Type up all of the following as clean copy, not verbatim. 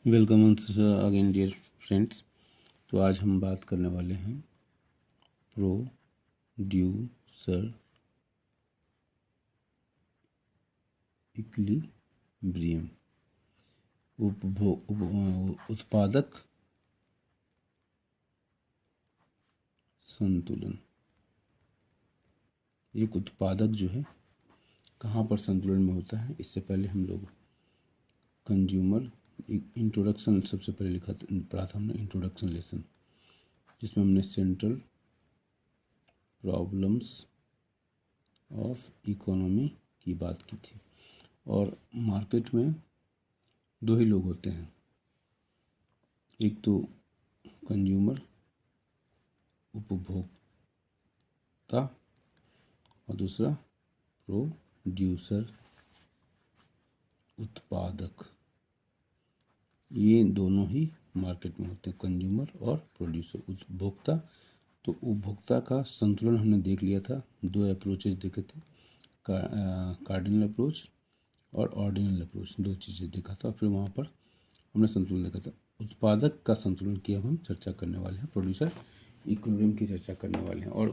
Welcome again dear friends. तो आज हम बात करने वाले हैं प्रोड्यूसर इक्विलिब्रियम, उत्पादक संतुलन। एक उत्पादक जो है कहाँ पर संतुलन में होता है, इससे पहले हम लोग कंज्यूमर इंट्रोडक्शन सबसे पहले पढ़ा था हमने, इंट्रोडक्शन लेसन, जिसमें हमने सेंट्रल प्रॉब्लम्स ऑफ इकोनॉमी की बात की थी। और मार्केट में दो ही लोग होते हैं, एक तो कंज्यूमर उपभोक्ता और दूसरा प्रोड्यूसर उत्पादक। ये दोनों ही मार्केट में होते हैं, कंज्यूमर और प्रोड्यूसर। उपभोक्ता, तो उपभोक्ता का संतुलन हमने देख लिया था, दो अप्रोचेज देखे थे, कार्डिनल अप्रोच और ऑर्डिनल अप्रोच, दो चीज़ें देखा था। फिर वहाँ पर हमने संतुलन देखा था। उत्पादक का संतुलन की अब हम चर्चा करने वाले हैं, प्रोड्यूसर इक्विलिब्रियम की चर्चा करने वाले हैं। और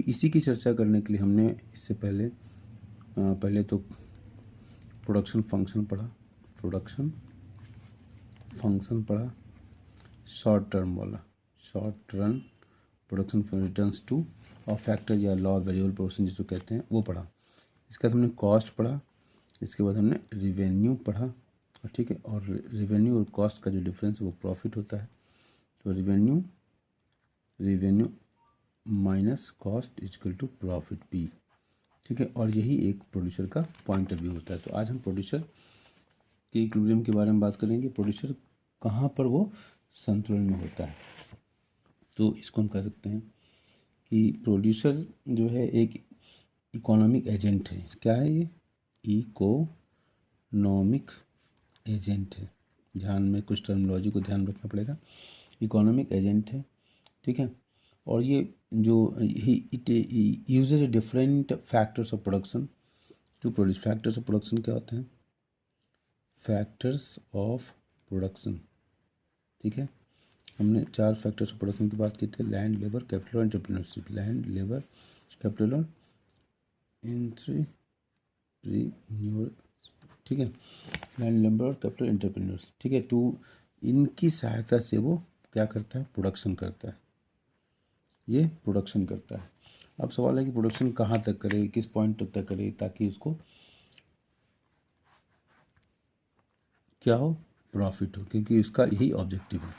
इसी की चर्चा करने के लिए हमने इससे पहले तो प्रोडक्शन फंक्शन पढ़ा, शॉर्ट टर्म वाला, short run production returns to और फैक्टर या लॉ वेरिएबल प्रोडक्शन जिसको कहते हैं वो पढ़ा। इसके बाद हमने कॉस्ट पढ़ा, इसके बाद हमने रिवेन्यू पढ़ा, ठीक है। और रिवेन्यू और कॉस्ट का जो डिफरेंस है वो प्रॉफिट होता है। तो revenue minus cost equal to profit P, ठीक है। और यही एक प्रोड्यूसर का पॉइंट ऑफ व्यू होता है। तो आज हम प्रोड्यूसर के इक्विलिब्रियम के बारे में बात करेंगे। प्रोड्यूसर कहाँ पर वो संतुलन में होता है, तो इसको हम कह सकते हैं कि प्रोड्यूसर जो है एक इकोनॉमिक एजेंट है। क्या है ये? इकोनॉमिक एजेंट है। ध्यान में कुछ टर्मिनोलॉजी को ध्यान रखना पड़ेगा। इकोनॉमिक एजेंट है, ठीक है। और ये जो it uses different factors of production to produce. Factors of production क्या होते हैं? फैक्टर्स ऑफ प्रोडक्शन, ठीक है। हमने 4 फैक्टर्स ऑफ प्रोडक्शन की बात की थी, लैंड, लेबर, कैपिटल और एंटरप्रेन्योरशिप। लैंड, लेबर, कैपिटल और एंटरप्रेन्योर, ठीक है। लैंड, लेबर और कैपिटल, एंटरप्रेन्योर्स, ठीक है। तो इनकी सहायता से वो क्या करता है? प्रोडक्शन करता है। ये प्रोडक्शन करता है। अब सवाल है कि प्रोडक्शन कहाँ तक करे, किस पॉइंट तक करे, ताकि उसको क्या हो? प्रॉफिट हो, क्योंकि उसका यही ऑब्जेक्टिव है।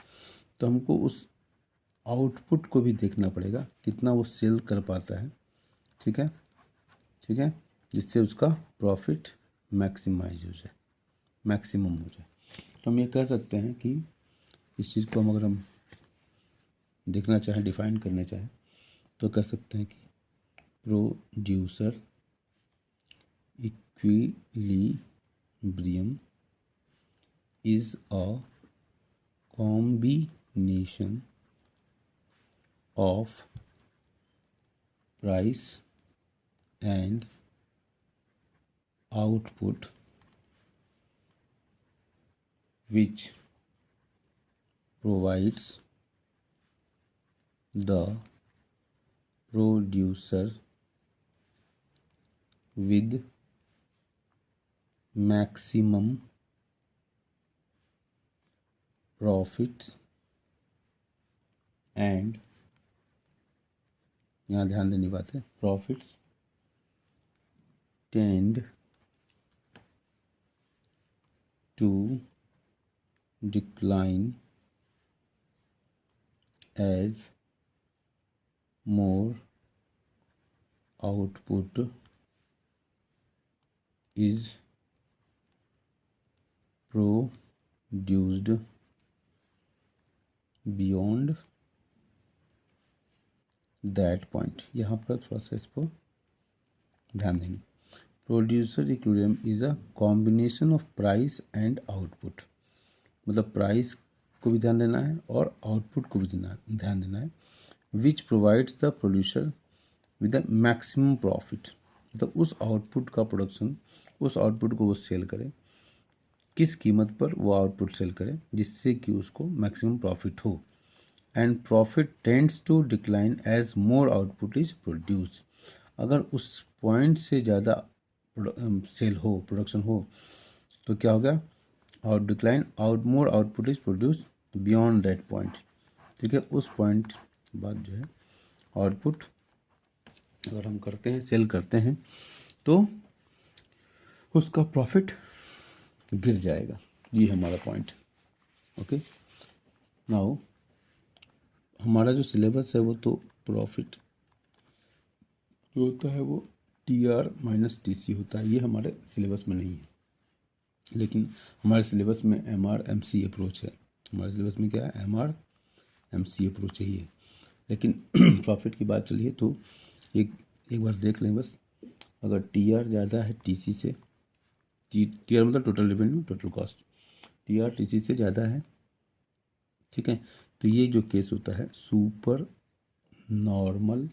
तो हमको उस आउटपुट को भी देखना पड़ेगा, कितना वो सेल कर पाता है, ठीक है, ठीक है, जिससे उसका प्रॉफिट मैक्सिमाइज हो जाए, मैक्सिमम हो जाए। तो हम ये कह सकते हैं कि इस चीज़ को अगर हम देखना चाहें, डिफाइन करना चाहें, तो कह सकते हैं कि producer equilibrium is a combination of price and output which provides the producer with maximum profits and, यहाँ ध्यान देने की बात है, profits tend to decline as more output is produced beyond that point. यहाँ पर थोड़ा सा इसको ध्यान देंगे। Producer equilibrium is a combination of price and output, मतलब प्राइस को भी ध्यान देना है और आउटपुट को भी ध्यान देना है। Which provides the producer with the maximum profit, मतलब उस आउटपुट का प्रोडक्शन, उस आउटपुट को वो सेल करे किस कीमत पर वो आउटपुट सेल करे जिससे कि उसको मैक्सिमम प्रॉफिट हो। And profit tends to decline as more output is produce. अगर उस पॉइंट से ज़्यादा सेल हो, प्रोडक्शन हो, तो क्या हो गया, और decline out more output is produce beyond that point. ठीक है, उस पॉइंट के बाद जो है आउटपुट अगर हम करते हैं, सेल करते हैं, तो उसका प्रॉफिट गिर जाएगा। ये हमारा पॉइंट। ओके, नाउ हमारा जो सिलेबस है वो तो प्रॉफिट जो होता है वो TR माइनस TC होता है। ये हमारे सिलेबस में नहीं है, लेकिन हमारे सिलेबस में MR MC अप्रोच है। हमारे सिलेबस में क्या है, MR MC अप्रोच ही है। लेकिन प्रॉफिट की बात चलिए तो एक बार देख लें बस। अगर TR ज़्यादा है TC से, TR मतलब total revenue, total cost, TR TC से ज़्यादा है, ठीक है, तो ये जो केस होता है सुपर नॉर्मल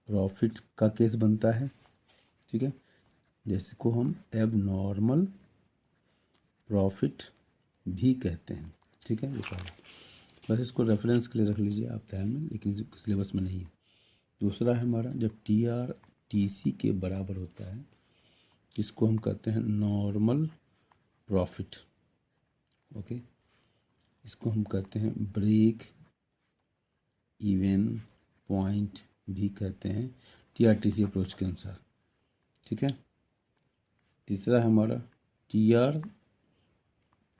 प्रॉफिट का केस बनता है। ठीक है, जिसको हम एब नॉर्मल प्रॉफिट भी कहते हैं। ठीक है, ये बस इसको रेफरेंस के लिए रख लीजिए आप ध्यान में, लेकिन सिलेबस में नहीं है। दूसरा है हमारा जब TR TC के बराबर होता है, जिसको हम कहते हैं नॉर्मल प्रॉफिट। ओके, इसको हम कहते हैं ब्रेक इवन पॉइंट भी कहते हैं TRTC अप्रोच के अनुसार। ठीक है, तीसरा है हमारा TR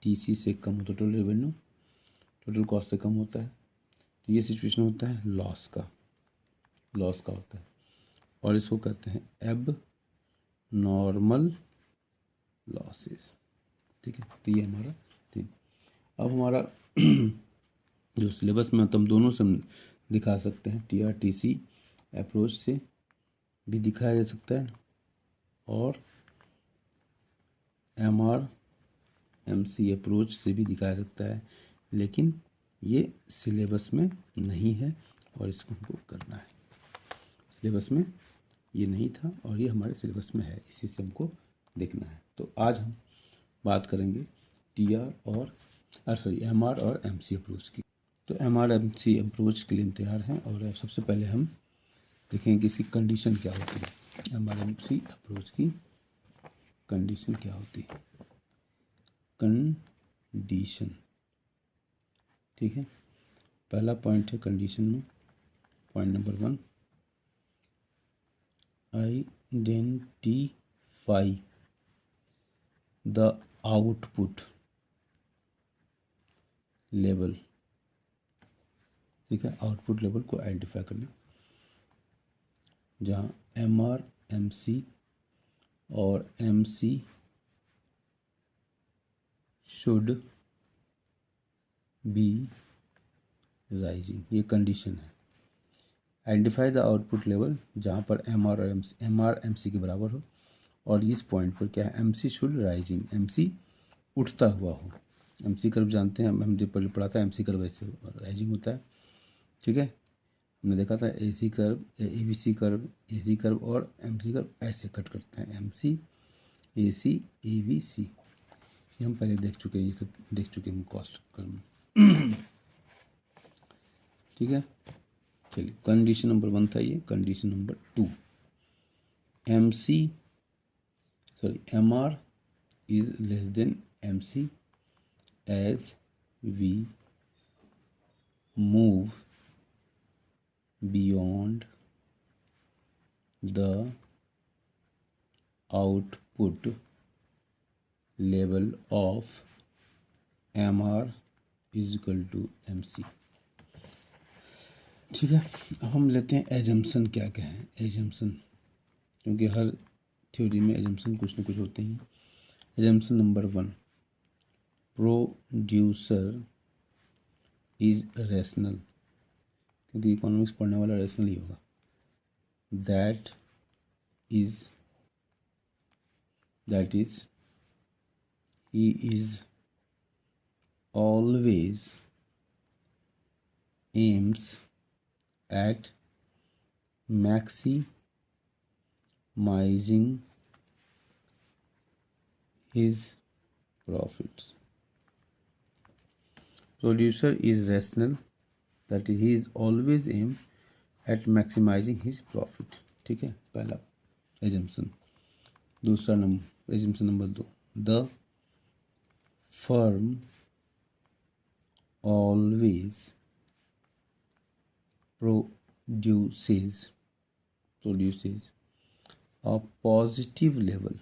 TC से कम हो, टोटल रेवेन्यू टोटल कॉस्ट से कम होता है, तो ये सिचुएशन होता है लॉस का होता है, और इसको कहते हैं एब नॉर्मल लॉसेस। ठीक है, तो ये हमारा ठीक। अब हमारा जो सिलेबस में हम दोनों से दिखा सकते हैं, TRTC अप्रोच से भी दिखाया जा सकता है और MR MC अप्रोच से भी दिखाया सकता है, लेकिन ये सिलेबस में नहीं है और इसको हमको करना है। सिलेबस में ये नहीं था और ये हमारे सिलेबस में है, इसी से हमको देखना है। तो आज हम बात करेंगे MR और MC अप्रोच की। तो MR MC अप्रोच के लिए हम तैयार हैं और सबसे पहले हम देखेंगे कि इसकी कंडीशन क्या होती है। MR MC अप्रोच की कंडीशन क्या होती है। कंडीशन, ठीक है, पहला पॉइंट है कंडीशन में, point number 1, identify the output level. ठीक है, आउटपुट लेवल को आइडेंटिफाई करना, जहाँ MR MC और MC शुड बी राइजिंग, ये कंडीशन है। आइडेंटिफाई द आउटपुट लेवल, जहाँ पर MR MC के बराबर हो, और इस पॉइंट पर क्या है, MC शुड राइजिंग, MC उठता हुआ हो। MC कर्व जानते हैं, हम जो पहले पढ़ा था MC कर्व ऐसे राइजिंग होता है। ठीक है, हमने देखा था AC curve, ABC curve, AC curve और MC कर्व ऐसे कट करते हैं, MC AC ABC, ये हम पहले देख चुके हैं, ये सब देख चुके हैं कॉस्ट कर्व में। ठीक है, चलिए कंडीशन नंबर 1 था ये। Condition number 2, MR is less than MC as we move beyond the output level of MR is equal to MC। ठीक है, अब हम लेते हैं एजम्पशन क्या क्या है। एजम्पशन, क्योंकि हर थ्योरी में एजम्पशन कुछ न कुछ होते हैं। Assumption number 1, producer is rational, क्योंकि इकोनॉमिक्स पढ़ने वाला रैशनल ही होगा। That is he is always AIIMS at maximizing his profits. Producer is rational, that he is always aim at maximizing his profit. ठीक है, पहला assumption. दूसरा number assumption number 2, the firm always produces a positive level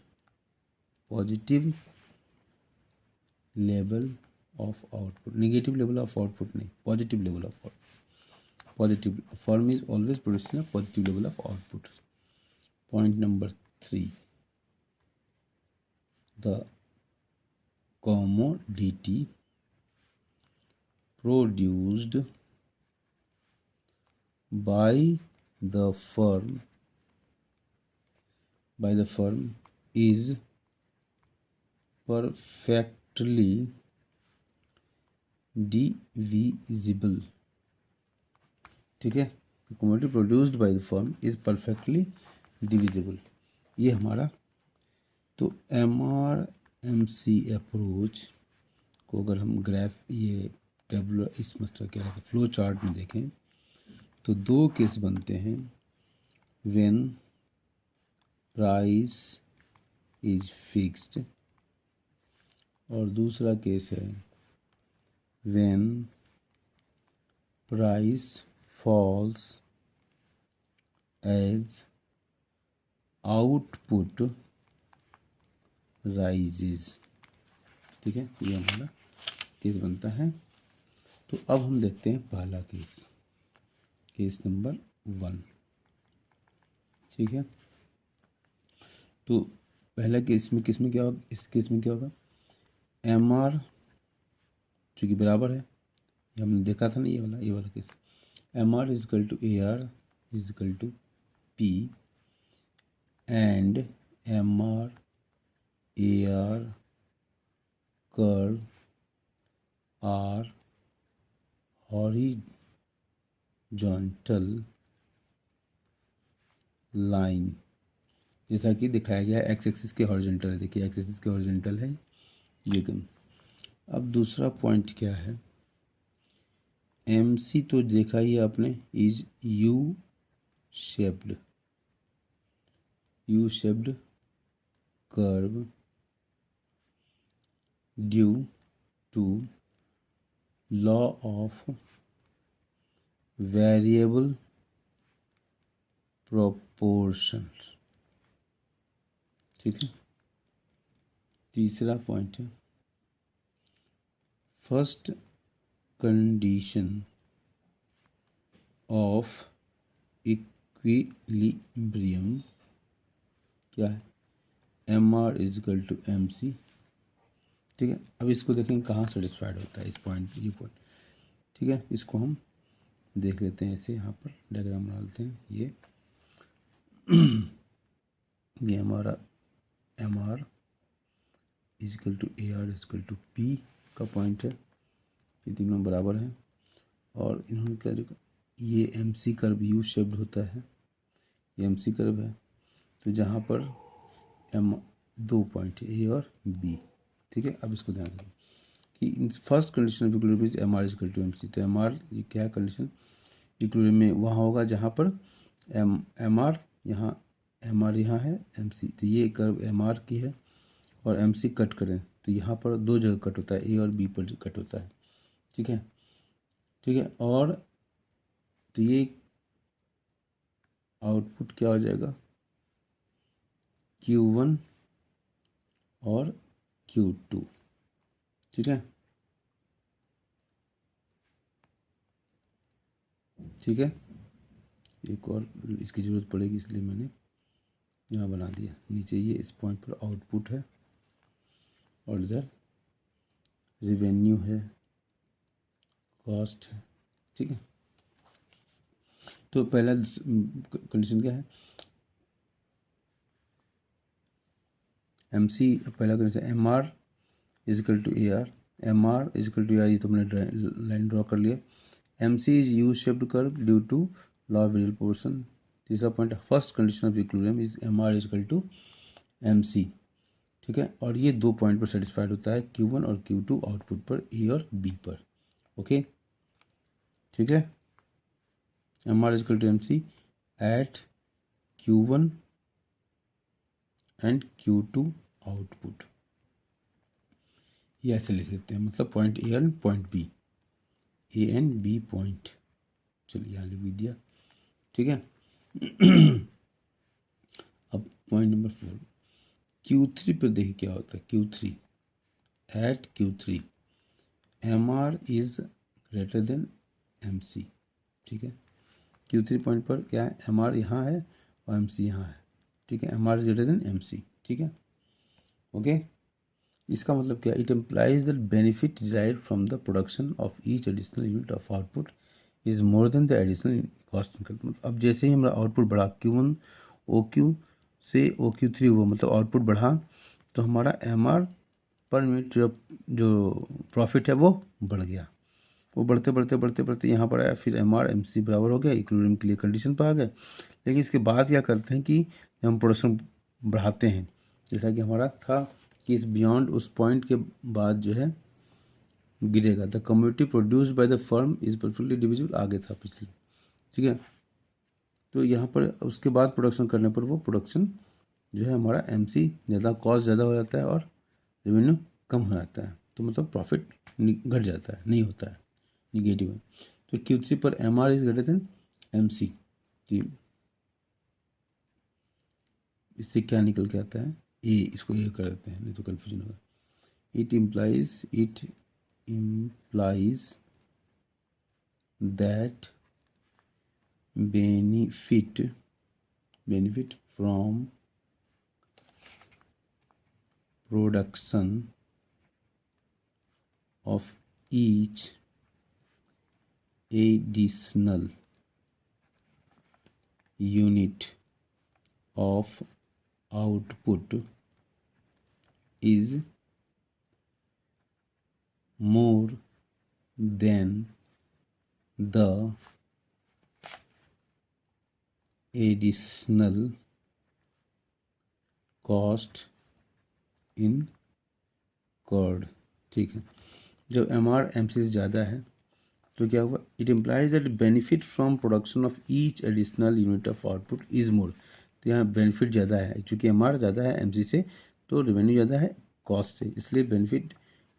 of output. Negative level of output नहीं, positive level of output. Positive firm is always producing a positive level of output. Point number 3, the commodity produced by the firm is perfectly divisible. ठीक है, commodity produced by the firm is perfectly divisible. ये हमारा तो MRMC approach को अगर हम graph ये table इस मतलब क्या है फ्लो चार्ट में देखें तो 2 केस बनते हैं. व्हेन प्राइस इज फिक्स्ड और दूसरा केस है when price falls as output rises. ठीक है, ये हमारा केस बनता है. तो अब हम देखते हैं पहला केस नंबर 1. ठीक है, तो पहला केस में किस में क्या होगा, इस केस में क्या होगा, MR चूँकि बराबर है, ये हमने देखा था ना, ये वाला case, MR is equal to AR is equal to P and MR AR curve are horizontal line, जैसा कि दिखाया गया है. एक्स एक्सिस के हॉरिजॉन्टल है, देखिए एक्स एक्सिस के हॉरिजॉन्टल है ये कम. अब दूसरा पॉइंट क्या है, MC तो देखा ही आपने, is U shaped curve due to law of variable proportions. ठीक है, तीसरा पॉइंट है फर्स्ट कंडीशन ऑफ इक्विलिब्रियम क्या है, MR is equal to MC. ठीक है, अब इसको देखेंगे कहाँ सेटिस्फाइड होता है इस पॉइंट, ये पॉइंट. ठीक है, इसको हम देख लेते हैं, ऐसे यहाँ पर डायग्राम बना लेते हैं. ये हमारा MR is equal to AR is equal to P का पॉइंट है, ये तीनों बराबर हैं. और इन्होंने क्या जो ये MC कर्व यू शेप्ड होता है, ये MC कर्व है. तो जहाँ पर दो पॉइंट है A और B. ठीक है, अब इसको ध्यान रखिए कि in first condition of equilibrium is MR is equal to MC. तो MR ये क्या है कंडीशन इक्विलिब्रियम में, वहाँ होगा जहाँ पर MR यहाँ है, MC. तो ये कर्व MR की है और MC कट करें तो यहाँ पर 2 जगह कट होता है, A और B पर कट होता है. ठीक है, और तो ये आउटपुट क्या हो जाएगा, Q1 और Q2. ठीक है, एक और इसकी ज़रूरत पड़ेगी इसलिए मैंने यहाँ बना दिया. नीचे ये इस पॉइंट पर आउटपुट है और इधर रेवेन्यू है, कॉस्ट है. ठीक है, तो पहला कंडीशन क्या है, MC पहला condition MR is equal to AR, MR is equal to AR, ये तो मैंने लाइन ड्रॉ कर लिया. MC is U shaped curve due to law of variable proportion. तीसरा point first condition of equilibrium is MR is equal to MC. ठीक है। और ये 2 पॉइंट पर सेटिस्फाइड होता है, Q1 और Q2 आउटपुट पर, ए और बी पर। ओके, ठीक है। MR is equal to MC at Q1 and Q2 output, ये ऐसे लिख सकते हैं, मतलब point A and point B, A and B point. चलिए यहाँ लिख भी दिया, ठीक है। अब पॉइंट नंबर 4, Q3 पर देखिए क्या होता है। Q3 at Q3 MR is greater than MC, ठीक है। Q3 पॉइंट पर क्या है, MR यहाँ है और MC यहाँ है, ठीक है। MR is greater than MC, ठीक है। ओके, इसका मतलब क्या, it implies that benefit derive from the production of each additional unit of output is more than the additional cost incurred. मतलब अब जैसे ही हमारा आउटपुट बढ़ा, Q1 OQ से OQ3 हुआ, मतलब आउटपुट बढ़ा, तो हमारा MR पर यूनिट जो प्रॉफिट है वो बढ़ गया। वो बढ़ते बढ़ते बढ़ते बढ़ते यहाँ पर आया, फिर MR MC बराबर हो गया, इक्विलिब्रियम के लिए कंडीशन पर आ गए। लेकिन इसके बाद क्या करते हैं कि जब हम प्रोडक्शन बढ़ाते हैं, जैसा कि हमारा था कि इस बियॉन्ड उस पॉइंट के बाद जो है गिरेगा। The commodity produced by the firm is perfectly divisible, आगे था पिछले, ठीक है। तो यहाँ पर उसके बाद प्रोडक्शन करने पर वो प्रोडक्शन जो है हमारा MC ज़्यादा, कॉस्ट ज़्यादा हो जाता है और रेवेन्यू कम हो जाता है, तो मतलब प्रॉफिट घट जाता है, नहीं होता है, निगेटिव है। तो Q3 पर MR is greater than MC, कि इससे क्या निकल के आता है, ए, इसको ए कर देते हैं नहीं तो कन्फ्यूजन होगा। It implies that benefit from production of each additional unit of output is more than the additional cost incurred, ठीक है। जब MR MC से ज़्यादा है तो क्या हुआ, it implies that benefit from production of each additional unit of output is मोर। तो यहाँ बेनिफिट ज़्यादा है, चूँकि MR ज़्यादा है MC से, तो रेवेन्यू ज़्यादा है कॉस्ट से, इसलिए benefit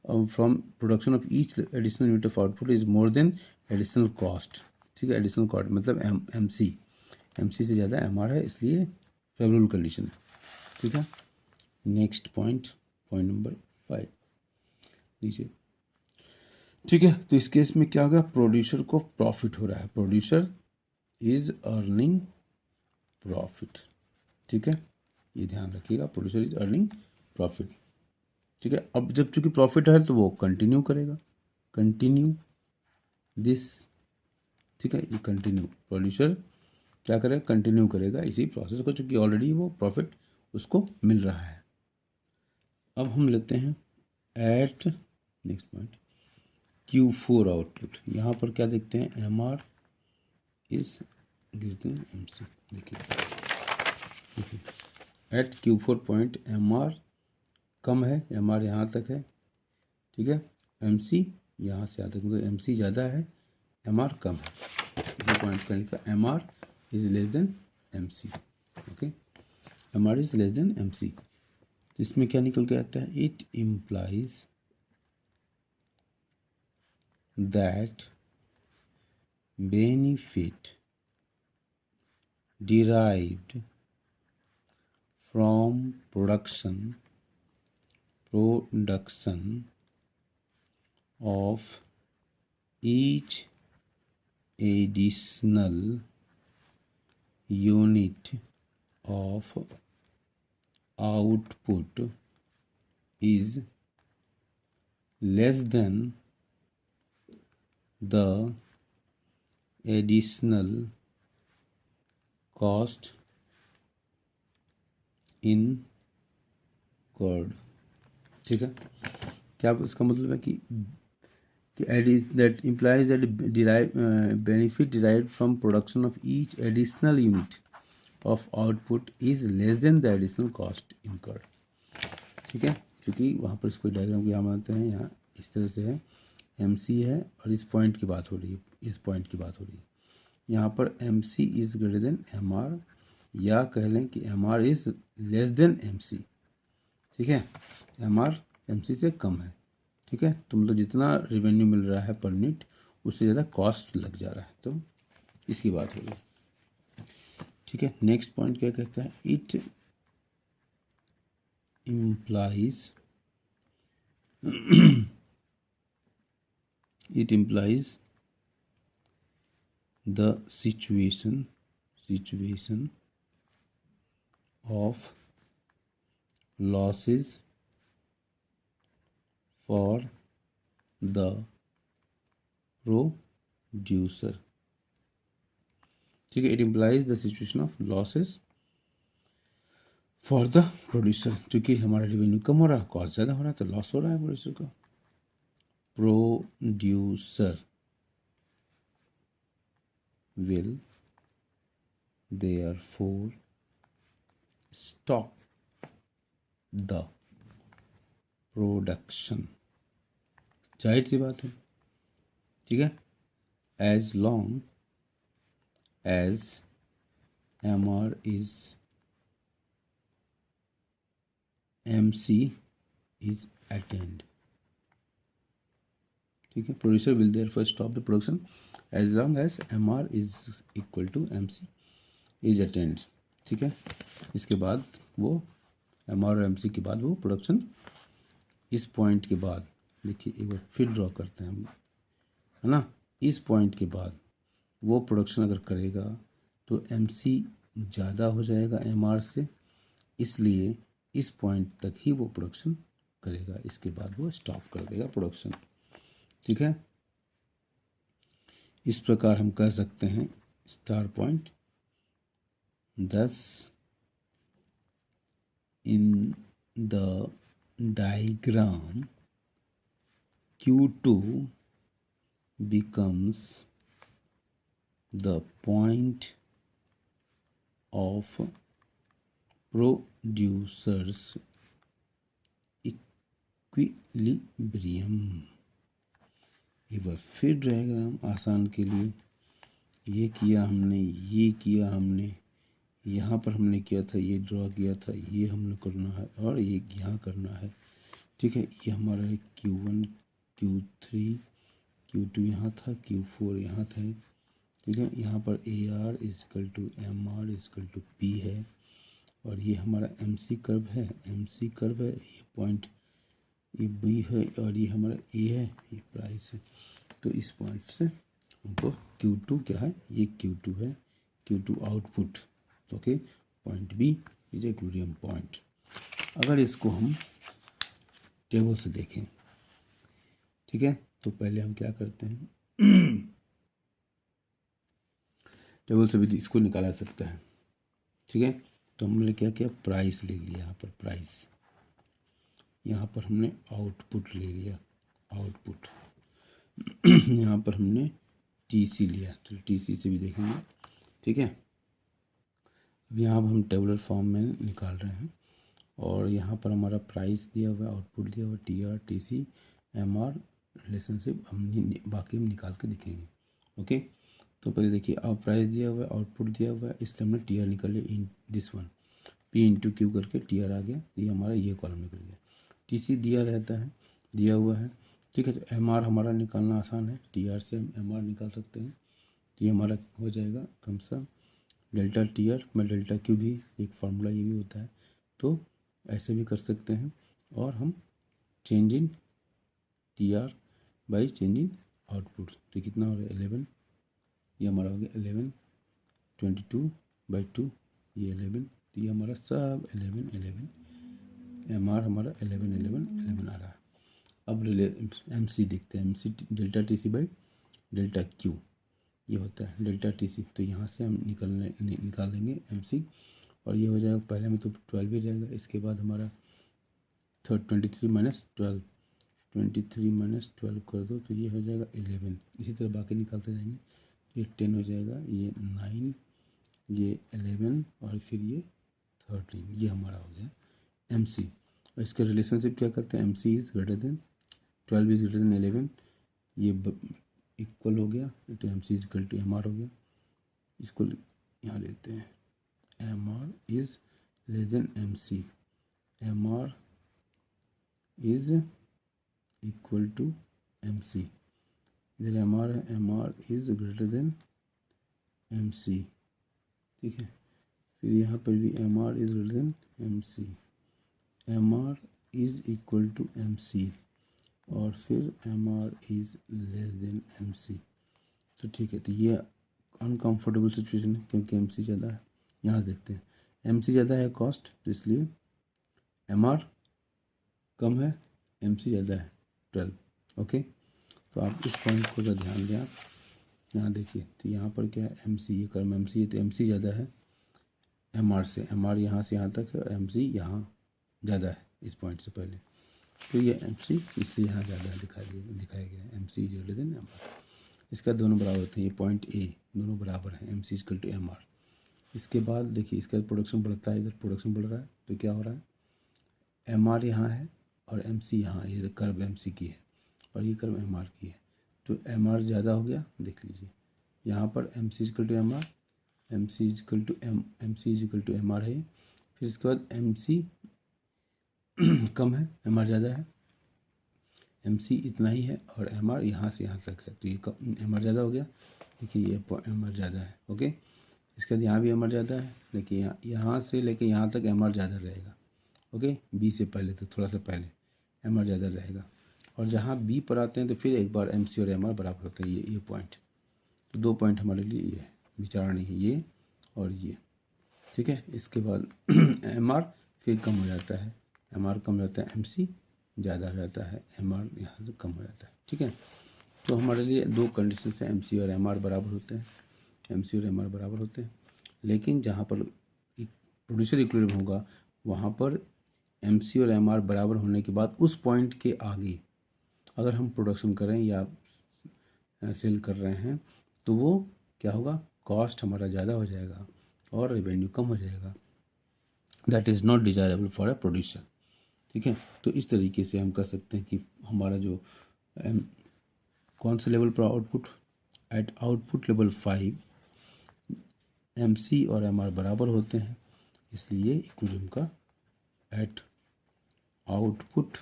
from production of each additional unit of output is more then additional cost, ठीक है। एडिशनल कॉस्ट मतलब MC से ज़्यादा MR है, इसलिए फेवरेबल कंडीशन है, ठीक है। नेक्स्ट पॉइंट नंबर 5 नीचे, ठीक है। तो इस केस में क्या होगा, प्रोड्यूसर को प्रॉफिट हो रहा है, प्रोड्यूसर इज अर्निंग प्रॉफिट, ठीक है। ये ध्यान रखिएगा, प्रोड्यूसर इज अर्निंग प्रॉफिट, ठीक है। अब जब चूंकि प्रॉफिट है तो वो कंटिन्यू करेगा, कंटिन्यू दिस, ठीक है। ये कंटिन्यू, प्रोड्यूसर क्या करेगा, कंटिन्यू करेगा इसी प्रोसेस को, चूंकि ऑलरेडी वो प्रॉफिट उसको मिल रहा है। अब हम लेते हैं eight next point Q4 output. यहाँ पर क्या देखते हैं, MR is greater than MC। देखिए एट Q4 पॉइंट MR कम है, MR यहाँ तक है, ठीक है। MC यहाँ से यहाँ तक, मतलब MC ज़्यादा है, MR कम है। इसी पॉइंट करने का MR is less than MC, okay. MR is less than MC। तो इसमें क्या निकल के आता है, it implies that benefit derived from production of each additional unit of output is less than the additional cost incurred, ठीक है। क्या इसका मतलब है कि that implies that benefit derived from production of each additional unit of output is less than the additional cost incurred, ठीक है, क्योंकि वहाँ पर इसको डायग्राम को यहाँ बनाते हैं, यहाँ इस तरह से है, MC है और इस पॉइंट की बात हो रही है, इस पॉइंट की बात हो रही है। यहाँ पर MC is greater then MR, या कह लें कि MR is less than MC। ठीक है, MR MC से कम है। ठीक है, तो मतलब जितना रेवेन्यू मिल रहा है पर यूनिट उससे ज़्यादा कॉस्ट लग जा रहा है, तो इसकी बात हो रही है। ठीक है, नेक्स्ट पॉइंट क्या कहता है, it implies it implies the situation of losses for the producer। ठीक है, it implies the situation of losses for the producer, क्योंकि हमारा रेवेन्यू कम हो रहा है, कॉस्ट ज़्यादा हो रहा है, तो लॉस हो रहा है प्रोड्यूसर का। Producer will therefore stop the production। जाहिर सी बात है, ठीक है, as long as MR is MC is attained। ठीक है, producer will therefore stop the production as long as MR is equal to MC is attained। ठीक है, इसके बाद वो MR और MC के बाद वो प्रोडक्शन, इस पॉइंट के बाद देखिए एक बार फिर ड्रॉ करते हैं हम, है ना, इस पॉइंट के बाद वो प्रोडक्शन अगर करेगा तो MC ज़्यादा हो जाएगा MR से, इसलिए इस पॉइंट तक ही वो प्रोडक्शन करेगा, इसके बाद वो स्टॉप कर देगा प्रोडक्शन। ठीक है, इस प्रकार हम कह सकते हैं star point. thus in the diagram Q2 becomes the point of producers equilibrium. एक बार फिर डायग्राम आसान के लिए, ये किया हमने, ये किया हमने, यहाँ पर हमने किया था, ये ड्रॉ किया था, ये हमने करना है और ये यहाँ करना है। ठीक है, ये हमारा है Q1 Q3 Q2 यहाँ था, Q4 यहाँ था। ठीक है, यहाँ पर AR is equal to MR is equal to P है, और ये हमारा MC कर्व है, MC कर्व है, ये पॉइंट ये B है और ये हमारा A है, ये प्राइस है। तो इस पॉइंट से हमको Q2 क्या है, ये Q2 है, Q2 output. Okay, point B is equilibrium point. अगर इसको हम टेबल से देखें, ठीक है, तो पहले हम क्या करते हैं, टेबल से भी इसको निकाला जा सकता है। ठीक है, तो हमने क्या किया, प्राइस ले लिया, यहाँ पर प्राइस, यहाँ पर हमने आउटपुट ले लिया, आउटपुट यहाँ पर हमने TC लिया, तो TC से भी देखेंगे। ठीक है, अब यहाँ पर हम टेबुलर फॉर्म में निकाल रहे हैं, और यहाँ पर हमारा प्राइस दिया हुआ है, आउटपुट दिया हुआ है, TR TC MR रिलेशनशिप हम बाकी हम निकाल के दिखेंगे। ओके, तो पहले देखिए, अब प्राइस दिया हुआ है, आउटपुट दिया हुआ है, इसलिए हमने TR निकाल लिया, in this one P into Q करके TR आ गया, ये हमारा ये कॉलम निकल गया। TC दिया रहता है, दिया हुआ है। ठीक है, तो MR हमारा निकालना आसान है, TR से हम MR निकाल सकते हैं, तो ये हमारा हो जाएगा कम से कम डेल्टा TR में डेल्टा Q भी एक फार्मूला ये भी होता है, तो ऐसे भी कर सकते हैं। और हम change in TR by change in output, तो कितना हो रहा है 11, ये हमारा हो गया 11, 22/2 ये 11, तो ये हमारा सब 11 11, MR हमारा 11 11 11 आ रहा है। अब MC देखते हैं, MC delta TC by delta Q ये होता है डेल्टा TC, तो यहाँ से हम निकाल देंगे MC, और ये हो जाएगा, पहले में तो 12 ही रहेगा, इसके बाद हमारा 23 माइनस 12, 23 माइनस 12 कर दो तो ये हो जाएगा 11। इसी तरह बाकी निकालते जाएंगे, ये 10 हो जाएगा, ये 9, ये 11 और फिर ये 13, ये हमारा हो गया MC। और इसके रिलेशनशिप क्या करते हैं, MC is greater than 12 is greater than 11, ये इक्वल हो गया तो MC is equal to MR हो गया। इसको यहाँ लेते हैं, MR is less than MC, MR is equal to MC, इधर MR है, MR is greater than MC, ठीक है। फिर यहाँ पर भी MR is greater than MC, MR is equal to MC और फिर MR is less than MC। तो ठीक है, तो ये अनकम्फर्टेबल सिचुएशन है क्योंकि MC ज़्यादा है। यहाँ देखते हैं MC ज़्यादा है कॉस्ट, तो इसलिए MR कम है, MC ज़्यादा है 12। ओके, तो आप इस पॉइंट को जरा ध्यान दें। आप यहाँ देखिए, तो यहाँ पर क्या है, MC, ये कर्म MC है, तो MC ज़्यादा है MR से, MR यहाँ से यहाँ तक है और MC यहाँ ज़्यादा है इस पॉइंट से पहले, तो ये MC इसलिए यहाँ ज़्यादा दिखाया गया है, MC is greater then MR। इसका दोनों बराबर होते हैं, ये पॉइंट A दोनों बराबर हैं, MC इक्वल टू MR। इसके बाद देखिए, इसका प्रोडक्शन बढ़ता है, इधर प्रोडक्शन बढ़ रहा है, तो क्या हो रहा है, MR यहाँ है और MC यहाँ, ये कर्व MC की है और ये कर्व MR की है, तो MR ज़्यादा हो गया, देख लीजिए यहाँ पर MC equal to MR, MC equal to MR है। फिर इसके बाद MC कम है, MR ज़्यादा है, MC इतना ही है और MR यहाँ से यहाँ तक है, तो ये MR ज़्यादा हो गया। देखिए ये MR ज़्यादा है। ओके, इसके बाद यहाँ भी MR ज़्यादा है, लेकिन यहाँ से लेके यहाँ तक MR ज़्यादा रहेगा। ओके, B से पहले, तो थोड़ा सा पहले MR ज़्यादा रहेगा, और जहाँ B पर आते हैं तो फिर एक बार MC और MR बराबर होते हैं, ये पॉइंट। तो दो पॉइंट हमारे लिए ये है, विचार नहीं है, ये और ये, ठीक है। इसके बाद MR फिर कम हो जाता है, MR कम हो जाता है, MC ज़्यादा हो जाता है, MR यहाँ से कम हो जाता है, ठीक है। तो हमारे लिए दो कंडीशन है, MC और MR बराबर होते हैं, MC और MR बराबर होते हैं। लेकिन जहाँ पर प्रोड्यूसर इक्विलिब्रियम होगा वहाँ पर MC और MR बराबर होने के बाद उस पॉइंट के आगे अगर हम प्रोडक्शन करें या सेल कर रहे हैं तो वो क्या होगा, कॉस्ट हमारा ज़्यादा हो जाएगा और रेवेन्यू कम हो जाएगा। That is not desirable for a producer, ठीक है। तो इस तरीके से हम कर सकते हैं कि हमारा जो कौन से लेवल पर output, at output level 5 MC और MR बराबर होते हैं, इसलिए इक्विलिब्रियम का एट आउटपुट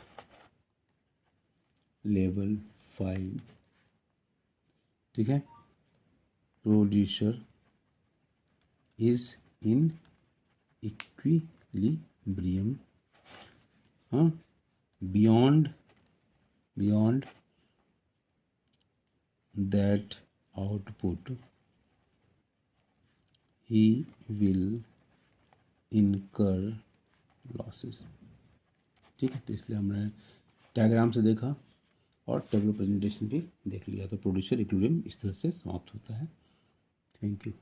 लेवल 5, ठीक है, producer is in equilibrium beyond that output he will incur losses, ठीक है। तो इसलिए हमने डायग्राम से देखा और टेबल प्रेजेंटेशन भी देख लिया, तो प्रोड्यूसर इक्विलिब्रियम इस तरह से समाप्त होता है। Thank you.